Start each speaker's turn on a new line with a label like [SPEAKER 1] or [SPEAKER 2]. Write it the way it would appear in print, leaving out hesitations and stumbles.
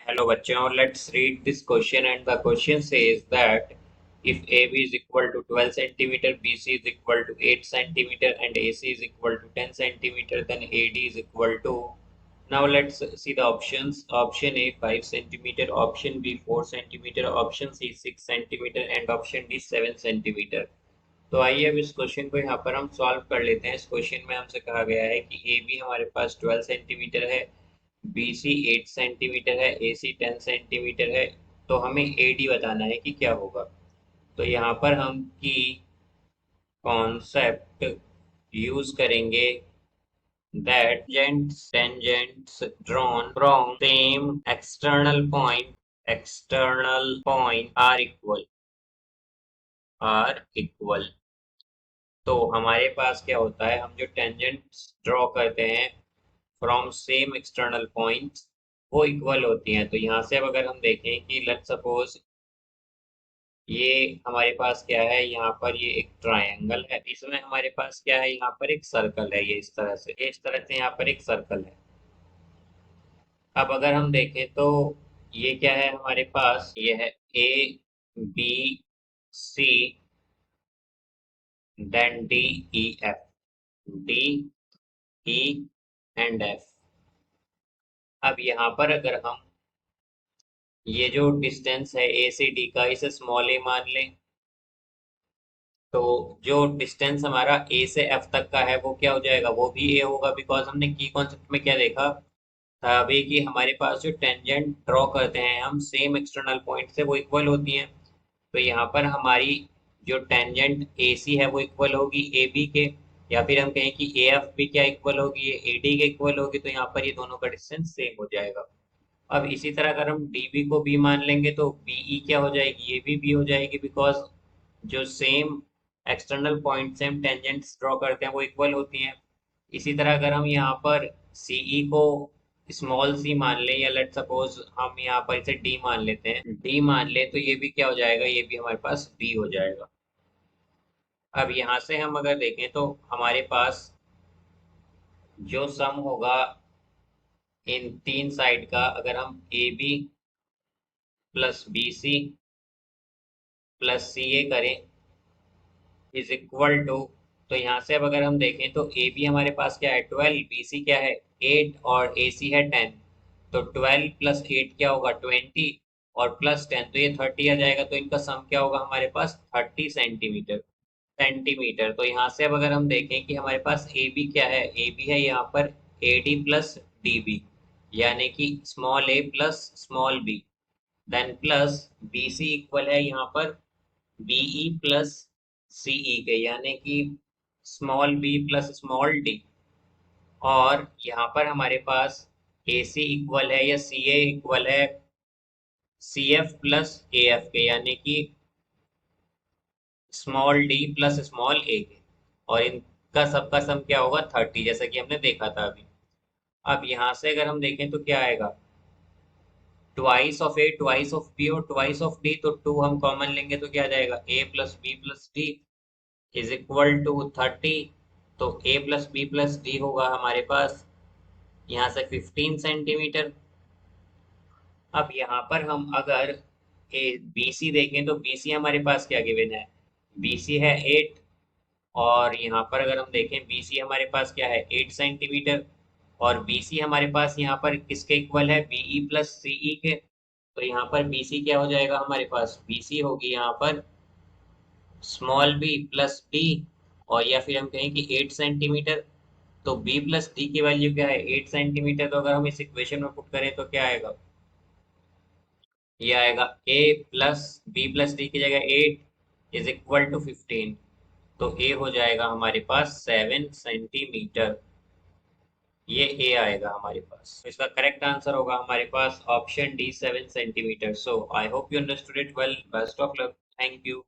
[SPEAKER 1] Hello बच्चों, let's read this question and the question says that if AB is equal to 12 centimeter, BC is equal to 8 centimeter and AC is equal to 10 centimeter, then AD is equal to. Now let's see the options. Option A 5 centimeter, option B 4 centimeter, option C 6 centimeter and option D 7 centimeter. तो आइए अब इस question को यहाँ पर हम solve कर लेते हैं। इस क्वेश्चन में हमसे कहा गया है कि ए बी हमारे पास 12 सेंटीमीटर है, बी सी 8 सेंटीमीटर है, ए सी 10 सेंटीमीटर है। तो हमें ए डी बताना है कि क्या होगा। तो यहाँ पर हम की कॉन्सेप्ट यूज करेंगे that tangents drawn from same external point are equal। तो हमारे पास क्या होता है, हम जो टेंजेंट्स ड्रॉ करते हैं फ्रॉम सेम एक्सटर्नल पॉइंट्स वो इक्वल होती हैं। तो यहाँ से अब अगर हम देखें कि लेट सपोज ये हमारे पास क्या है, यहाँ पर ये एक ट्रायंगल है, इसमें हमारे पास क्या है, यहाँ पर एक सर्कल है। ये इस तरह से यहाँ पर एक सर्कल है। अब अगर हम देखें तो ये क्या है, हमारे पास ये है A B C then D E F, D E and F. अब यहाँ पर अगर हम ये जो डिस्टेंस है ए से डी का, इसे स्मॉल ए मान लें, तो जो डिस्टेंस हमारा ए से एफ तक का है वो क्या हो जाएगा, वो भी ए होगा। बिकॉज हमने की कॉन्सेप्ट में क्या देखा था अभी कि हमारे पास जो टेंजेंट ड्रॉ करते हैं हम सेम एक्सटर्नल पॉइंट से, वो इक्वल होती हैं। तो यहाँ पर हमारी जो टेंजेंट ए सी है वो इक्वल होगी ए बी के, या फिर हम कहें कि ए एफ भी क्या इक्वल होगी, ये ए डी के इक्वल होगी। तो यहाँ पर ये दोनों का डिस्टेंस सेम हो जाएगा। अब इसी तरह अगर हम डीबी को बी मान लेंगे तो बीई क्या हो जाएगी, ये भी बी हो जाएगी। बिकॉज जो सेम एक्सटर्नल पॉइंट से हम टेंजेंट्स ड्रॉ करते हैं वो इक्वल होती हैं। इसी तरह अगर हम यहाँ पर सीई को स्मॉल सी मान लें, या लेट सपोज हम यहाँ पर इसे डी मान लेते हैं, डी मान ले, तो ये भी क्या हो जाएगा, ये भी हमारे पास बी हो जाएगा। अब यहाँ से हम अगर देखें तो हमारे पास जो सम होगा इन तीन साइड का, अगर हम A B plus B C plus C A करें इज इक्वल टू, तो यहाँ से अब अगर हम देखें तो ए बी हमारे पास क्या है 12, बी सी क्या है 8 और ए सी है 10। तो 12 प्लस 8 क्या होगा 20 और प्लस 10 तो ये 30 आ जाएगा। तो इनका सम क्या होगा हमारे पास 30 सेंटीमीटर। तो यहाँ से अब अगर हम देखें कि हमारे पास ए बी क्या है, ए बी है यहाँ पर A D plus D B, यानी कि small A plus small B, then plus B C equal है यहाँ पर बीई प्लस सीई के, यानी कि small B plus small D. और यहाँ पर हमारे पास ए सी इक्वल है या सी ए इक्वल है C F plus A F के, यानी कि small D plus small A के। और इनका सबका सम क्या होगा 30, जैसा कि हमने देखा था अभी। अब यहाँ से अगर हम देखें तो क्या आएगा, twice of A twice of B और ट्वाइस ऑफ डी, तो टू हम कॉमन लेंगे तो क्या आ जाएगा A plus B plus D is equal to 30। तो A plus B plus D होगा हमारे पास यहाँ से 15 सेंटीमीटर। अब यहाँ पर हम अगर ए बी सी देखें तो बी सी हमारे पास क्या गिवन है, बी सी है 8। और यहाँ पर अगर हम देखें बी सी हमारे पास क्या है 8 सेंटीमीटर, और बी सी हमारे पास यहाँ पर किसके इक्वल है बीई प्लस सीई के। तो यहाँ पर बी सी क्या हो जाएगा, हमारे पास बी सी होगी यहाँ पर स्मॉल बी प्लस डी, और या फिर हम कहें कि 8 सेंटीमीटर। तो b प्लस डी की वैल्यू क्या है 8 सेंटीमीटर। तो अगर हम इस इक्वेशन में पुट करें तो क्या आएगा, ये आएगा a plus B plus D की जगह 8 इज इक्वल टू 15। तो a हो जाएगा हमारे पास 7 सेंटीमीटर। ये a आएगा हमारे पास। तो इसका करेक्ट आंसर होगा हमारे पास option D 7 centimetre. So I hope you understood it well. Best of luck. Thank you.